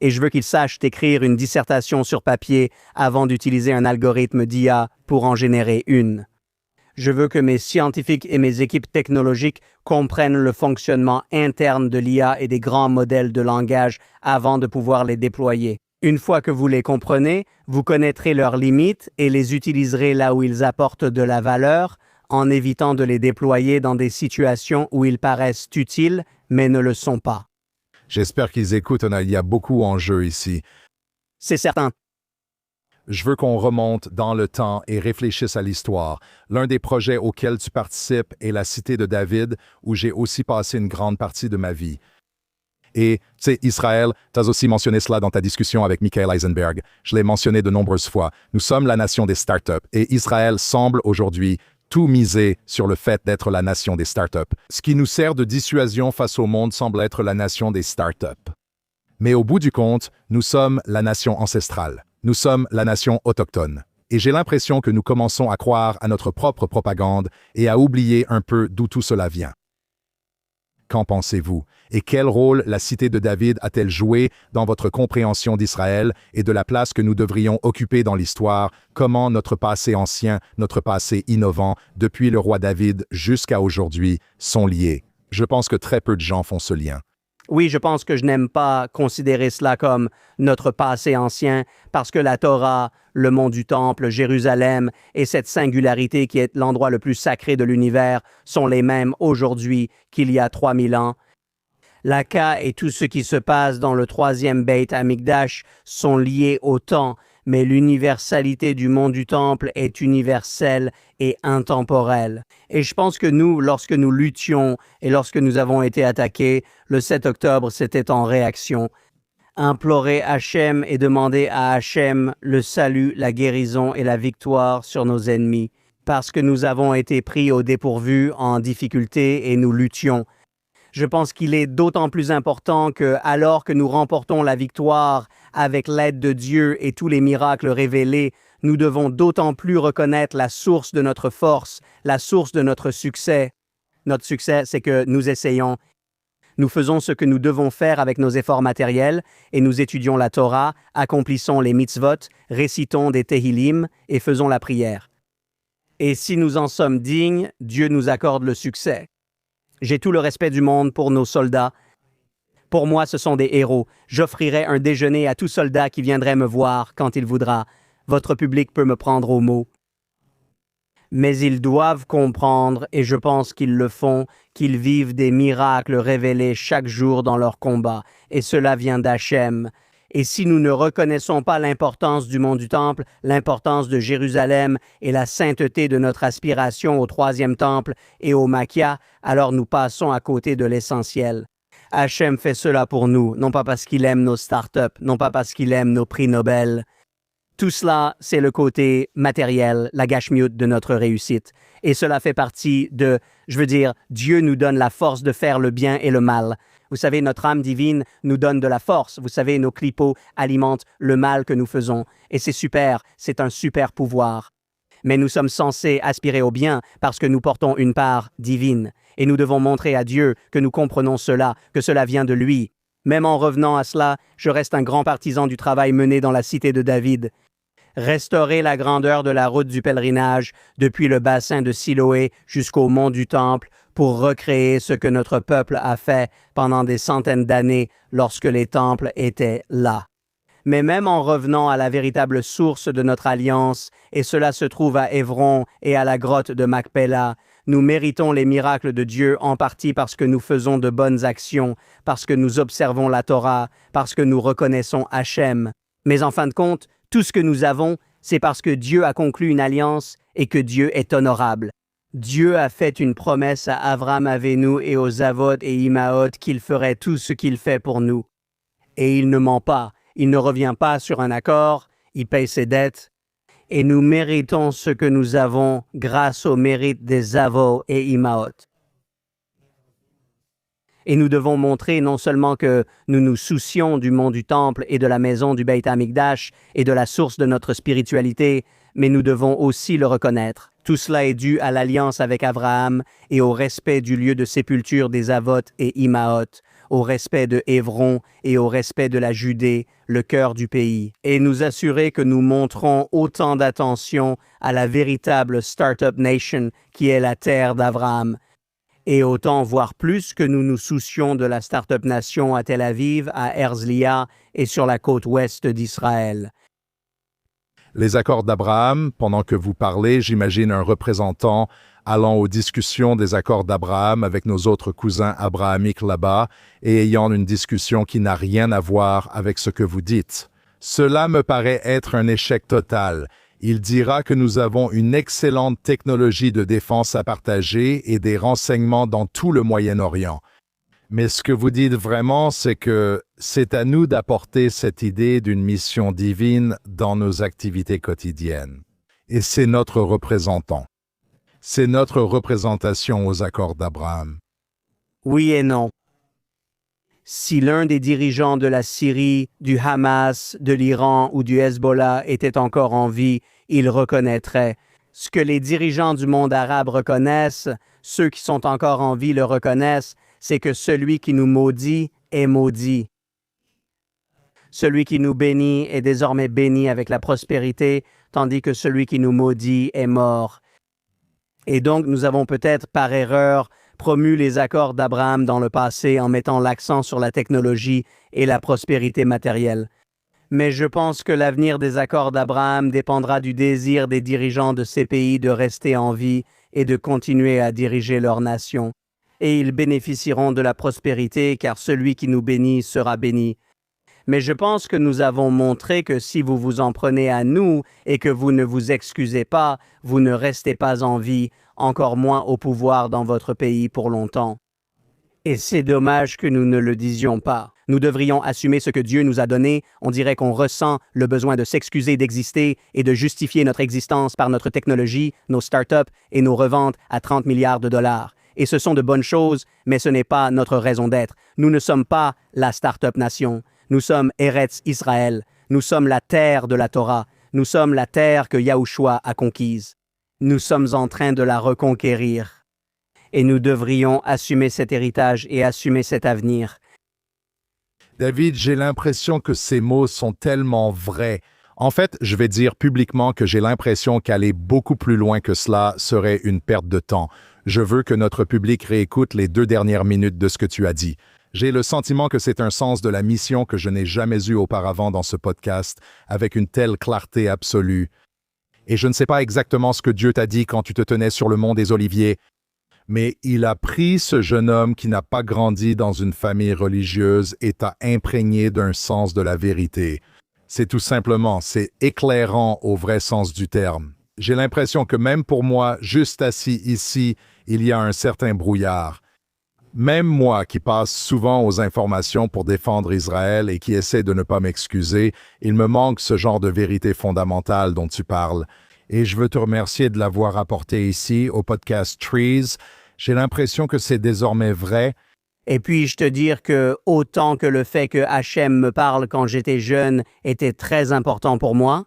Speaker 2: Et je veux qu'il sache écrire une dissertation sur papier avant d'utiliser un algorithme d'IA pour en générer une. Je veux que mes scientifiques et mes équipes technologiques comprennent le fonctionnement interne de l'IA et des grands modèles de langage avant de pouvoir les déployer. Une fois que vous les comprenez, vous connaîtrez leurs limites et les utiliserez là où ils apportent de la valeur, en évitant de les déployer dans des situations où ils paraissent utiles, mais ne le sont pas.
Speaker 1: J'espère qu'ils écoutent, il y a beaucoup en jeu ici.
Speaker 2: C'est certain.
Speaker 1: Je veux qu'on remonte dans le temps et réfléchisse à l'histoire. L'un des projets auxquels tu participes est la Cité de David, où j'ai aussi passé une grande partie de ma vie. Et, tu sais, Israël, tu as aussi mentionné cela dans ta discussion avec Michael Eisenberg. Je l'ai mentionné de nombreuses fois. Nous sommes la nation des startups et Israël semble aujourd'hui tout miser sur le fait d'être la nation des startups. Ce qui nous sert de dissuasion face au monde semble être la nation des startups. Mais au bout du compte, nous sommes la nation ancestrale. Nous sommes la nation autochtone. Et j'ai l'impression que nous commençons à croire à notre propre propagande et à oublier un peu d'où tout cela vient. Qu'en pensez-vous? Et quel rôle la Cité de David a-t-elle joué dans votre compréhension d'Israël et de la place que nous devrions occuper dans l'histoire? Comment notre passé ancien, notre passé innovant, depuis le roi David jusqu'à aujourd'hui, sont liés? Je pense que très peu de gens font ce lien.
Speaker 2: Oui, je pense que je n'aime pas considérer cela comme notre passé ancien, parce que la Torah, le mont du Temple, Jérusalem et cette singularité qui est l'endroit le plus sacré de l'univers sont les mêmes aujourd'hui qu'il y a 3000 ans. L'Aka et tout ce qui se passe dans le troisième Beit Hamikdash sont liés au temps, mais l'universalité du mont du Temple est universelle et intemporelle. Et je pense que nous, lorsque nous luttions et lorsque nous avons été attaqués, le 7 octobre, c'était en réaction. Implorer Hachem et demander à Hachem le salut, la guérison et la victoire sur nos ennemis, parce que nous avons été pris au dépourvu, en difficulté et nous luttions. Je pense qu'il est d'autant plus important que, alors que nous remportons la victoire avec l'aide de Dieu et tous les miracles révélés, nous devons d'autant plus reconnaître la source de notre force, la source de notre succès. Notre succès, c'est que nous essayons. Nous faisons ce que nous devons faire avec nos efforts matériels et nous étudions la Torah, accomplissons les mitzvot, récitons des Tehillim et faisons la prière. Et si nous en sommes dignes, Dieu nous accorde le succès. J'ai tout le respect du monde pour nos soldats. Pour moi, ce sont des héros. J'offrirai un déjeuner à tout soldat qui viendrait me voir quand il voudra. Votre public peut me prendre au mot. Mais ils doivent comprendre, et je pense qu'ils le font, qu'ils vivent des miracles révélés chaque jour dans leur combat. Et cela vient d'Hachem. Et si nous ne reconnaissons pas l'importance du mont du Temple, l'importance de Jérusalem et la sainteté de notre aspiration au troisième temple et au Makia, alors nous passons à côté de l'essentiel. Hachem fait cela pour nous, non pas parce qu'il aime nos startups, non pas parce qu'il aime nos prix Nobel. Tout cela, c'est le côté matériel, la gashmiut de notre réussite. Et cela fait partie de, Dieu nous donne la force de faire le bien et le mal. Vous savez, notre âme divine nous donne de la force. Vous savez, nos clipots alimentent le mal que nous faisons. Et c'est super, c'est un super pouvoir. Mais nous sommes censés aspirer au bien parce que nous portons une part divine. Et nous devons montrer à Dieu que nous comprenons cela, que cela vient de lui. Même en revenant à cela, je reste un grand partisan du travail mené dans la Cité de David. Restaurer la grandeur de la route du pèlerinage depuis le bassin de Siloé jusqu'au mont du Temple pour recréer ce que notre peuple a fait pendant des centaines d'années lorsque les temples étaient là. Mais même en revenant à la véritable source de notre alliance, et cela se trouve à Évron et à la grotte de Macpéla, nous méritons les miracles de Dieu en partie parce que nous faisons de bonnes actions, parce que nous observons la Torah, parce que nous reconnaissons Hachem. Mais en fin de compte, tout ce que nous avons, c'est parce que Dieu a conclu une alliance et que Dieu est honorable. Dieu a fait une promesse à Avram Avenu et aux Avot et Imaot qu'il ferait tout ce qu'il fait pour nous. Et il ne ment pas. Il ne revient pas sur un accord, il paye ses dettes. Et nous méritons ce que nous avons grâce au mérite des Avot et Imaot. Et nous devons montrer non seulement que nous nous soucions du mont du temple et de la maison du Beit Hamikdash et de la source de notre spiritualité, mais nous devons aussi le reconnaître. Tout cela est dû à l'alliance avec Abraham et au respect du lieu de sépulture des Avot et Imaot, au respect de Évron et au respect de la Judée, le cœur du pays, et nous assurer que nous montrons autant d'attention à la véritable Startup Nation qui est la terre d'Abraham, et autant, voire plus, que nous nous soucions de la Startup Nation à Tel Aviv, à Herzliya et sur la côte ouest d'Israël.
Speaker 1: Les accords d'Abraham, pendant que vous parlez, j'imagine un représentant allant aux discussions des accords d'Abraham avec nos autres cousins abrahamiques là-bas et ayant une discussion qui n'a rien à voir avec ce que vous dites. Cela me paraît être un échec total. Il dira que nous avons une excellente technologie de défense à partager et des renseignements dans tout le Moyen-Orient. Mais ce que vous dites vraiment, c'est que c'est à nous d'apporter cette idée d'une mission divine dans nos activités quotidiennes. Et c'est notre représentant. C'est notre représentation aux accords d'Abraham.
Speaker 2: Oui et non. Si l'un des dirigeants de la Syrie, du Hamas, de l'Iran ou du Hezbollah était encore en vie, il reconnaîtrait. Ce que les dirigeants du monde arabe reconnaissent, ceux qui sont encore en vie le reconnaissent, c'est que celui qui nous maudit est maudit. Celui qui nous bénit est désormais béni avec la prospérité, tandis que celui qui nous maudit est mort. Et donc, nous avons peut-être, par erreur, promu les accords d'Abraham dans le passé en mettant l'accent sur la technologie et la prospérité matérielle. Mais je pense que l'avenir des accords d'Abraham dépendra du désir des dirigeants de ces pays de rester en vie et de continuer à diriger leur nation. Et ils bénéficieront de la prospérité, car celui qui nous bénit sera béni. Mais je pense que nous avons montré que si vous vous en prenez à nous et que vous ne vous excusez pas, vous ne restez pas en vie, encore moins au pouvoir dans votre pays pour longtemps. Et c'est dommage que nous ne le disions pas. Nous devrions assumer ce que Dieu nous a donné. On dirait qu'on ressent le besoin de s'excuser d'exister et de justifier notre existence par notre technologie, nos startups et nos reventes à 30 milliards de dollars. Et ce sont de bonnes choses, mais ce n'est pas notre raison d'être. Nous ne sommes pas la Startup Nation. Nous sommes Eretz Israël. Nous sommes la terre de la Torah. Nous sommes la terre que Yahushua a conquise. Nous sommes en train de la reconquérir. Et nous devrions assumer cet héritage et assumer cet avenir.
Speaker 1: David, j'ai l'impression que ces mots sont tellement vrais. En fait, je vais dire publiquement que j'ai l'impression qu'aller beaucoup plus loin que cela serait une perte de temps. Je veux que notre public réécoute les 2 dernières minutes de ce que tu as dit. J'ai le sentiment que c'est un sens de la mission que je n'ai jamais eu auparavant dans ce podcast, avec une telle clarté absolue. Et je ne sais pas exactement ce que Dieu t'a dit quand tu te tenais sur le mont des Oliviers, mais il a pris ce jeune homme qui n'a pas grandi dans une famille religieuse et t'a imprégné d'un sens de la vérité. C'est tout simplement, c'est éclairant au vrai sens du terme. J'ai l'impression que même pour moi, juste assis ici, il y a un certain brouillard. Même moi qui passe souvent aux informations pour défendre Israël et qui essaie de ne pas m'excuser, il me manque ce genre de vérité fondamentale dont tu parles. Et je veux te remercier de l'avoir apporté ici au podcast Trees. J'ai l'impression que c'est désormais vrai.
Speaker 2: Et puis-je te dire que autant que le fait que Hachem me parle quand j'étais jeune était très important pour moi,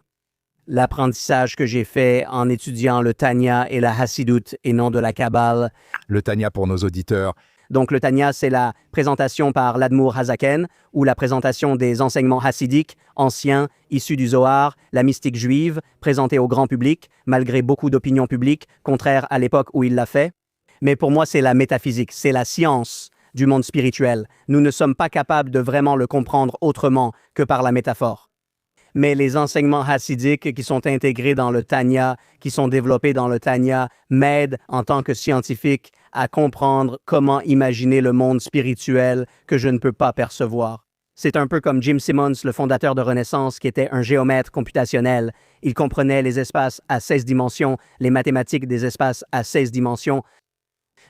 Speaker 2: l'apprentissage que j'ai fait en étudiant le Tanya et la Hassidut et non de la Kabbale.
Speaker 1: Le Tanya pour nos auditeurs.
Speaker 2: Donc le Tanya, c'est la présentation par l'Admour Hazaken ou la présentation des enseignements hassidiques anciens issus du Zohar, la mystique juive, présentée au grand public, malgré beaucoup d'opinions publiques contraires à l'époque où il l'a fait. Mais pour moi, c'est la métaphysique, c'est la science du monde spirituel. Nous ne sommes pas capables de vraiment le comprendre autrement que par la métaphore. Mais les enseignements hassidiques qui sont intégrés dans le Tanya, qui sont développés dans le Tanya, m'aident en tant que scientifique à comprendre comment imaginer le monde spirituel que je ne peux pas percevoir. C'est un peu comme Jim Simmons, le fondateur de Renaissance, qui était un géomètre computationnel. Il comprenait les espaces à 16 dimensions, les mathématiques des espaces à 16 dimensions.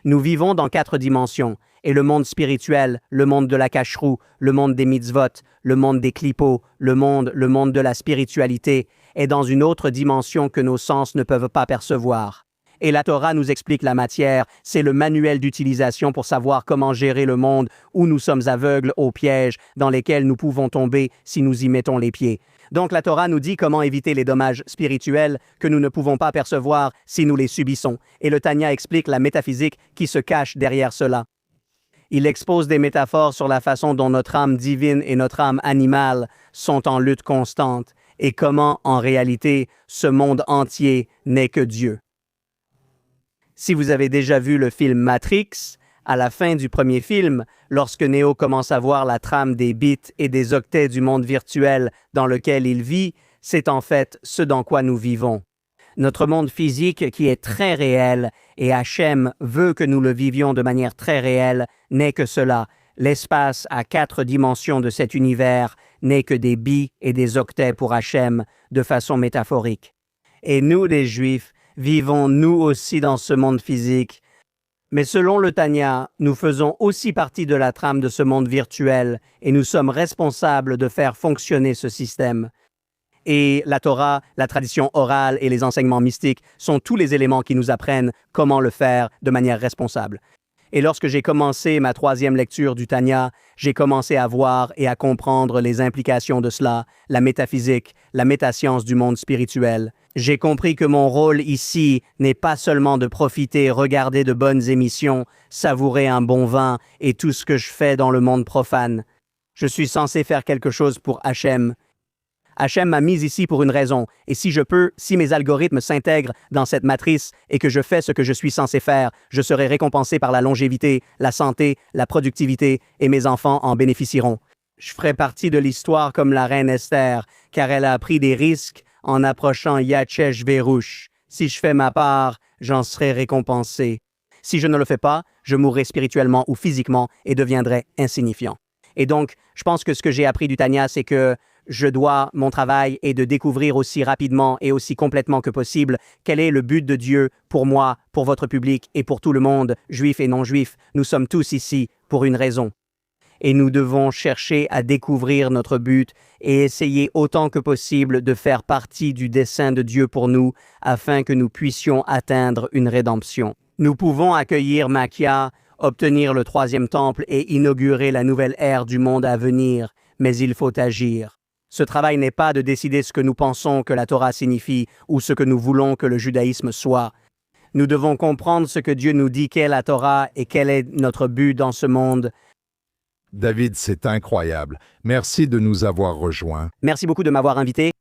Speaker 2: Nous vivons dans 4 dimensions, Et le monde spirituel, le monde de la kashrou, le monde des mitzvot, le monde des clipos, le monde de la spiritualité, est dans une autre dimension que nos sens ne peuvent pas percevoir. Et la Torah nous explique la matière, c'est le manuel d'utilisation pour savoir comment gérer le monde où nous sommes aveugles aux pièges dans lesquels nous pouvons tomber si nous y mettons les pieds. Donc la Torah nous dit comment éviter les dommages spirituels que nous ne pouvons pas percevoir si nous les subissons. Et le Tanya explique la métaphysique qui se cache derrière cela. Il expose des métaphores sur la façon dont notre âme divine et notre âme animale sont en lutte constante et comment, en réalité, ce monde entier n'est que Dieu. Si vous avez déjà vu le film Matrix, à la fin du premier film, lorsque Neo commence à voir la trame des bits et des octets du monde virtuel dans lequel il vit, c'est en fait ce dans quoi nous vivons. Notre monde physique qui est très réel, et Hachem veut que nous le vivions de manière très réelle, n'est que cela. L'espace à 4 dimensions de cet univers n'est que des bits et des octets pour Hachem, de façon métaphorique. Et nous, les Juifs, vivons nous aussi dans ce monde physique. Mais selon le Tanya, nous faisons aussi partie de la trame de ce monde virtuel et nous sommes responsables de faire fonctionner ce système. Et la Torah, la tradition orale et les enseignements mystiques sont tous les éléments qui nous apprennent comment le faire de manière responsable. Et lorsque j'ai commencé ma 3e lecture du Tanya, j'ai commencé à voir et à comprendre les implications de cela, la métaphysique, la métascience du monde spirituel. J'ai compris que mon rôle ici n'est pas seulement de profiter, regarder de bonnes émissions, savourer un bon vin et tout ce que je fais dans le monde profane. Je suis censé faire quelque chose pour Hachem. Hachem m'a mis ici pour une raison, et si je peux, si mes algorithmes s'intègrent dans cette matrice et que je fais ce que je suis censé faire, je serai récompensé par la longévité, la santé, la productivité, et mes enfants en bénéficieront. Je ferai partie de l'histoire comme la reine Esther, car elle a pris des risques en approchant Yatchesh-Vérouche. Si je fais ma part, j'en serai récompensé. Si je ne le fais pas, je mourrai spirituellement ou physiquement et deviendrai insignifiant. Et donc, je pense que ce que j'ai appris du Tanya, c'est que mon travail est de découvrir aussi rapidement et aussi complètement que possible quel est le but de Dieu pour moi, pour votre public et pour tout le monde, juif et non-juif. Nous sommes tous ici pour une raison. Et nous devons chercher à découvrir notre but et essayer autant que possible de faire partie du dessein de Dieu pour nous afin que nous puissions atteindre une rédemption. Nous pouvons accueillir Makia, obtenir le 3e temple et inaugurer la nouvelle ère du monde à venir, mais il faut agir. Ce travail n'est pas de décider ce que nous pensons que la Torah signifie ou ce que nous voulons que le judaïsme soit. Nous devons comprendre ce que Dieu nous dit qu'est la Torah et quel est notre but dans ce monde.
Speaker 1: David, c'est incroyable. Merci de nous avoir rejoints.
Speaker 2: Merci beaucoup de m'avoir invité.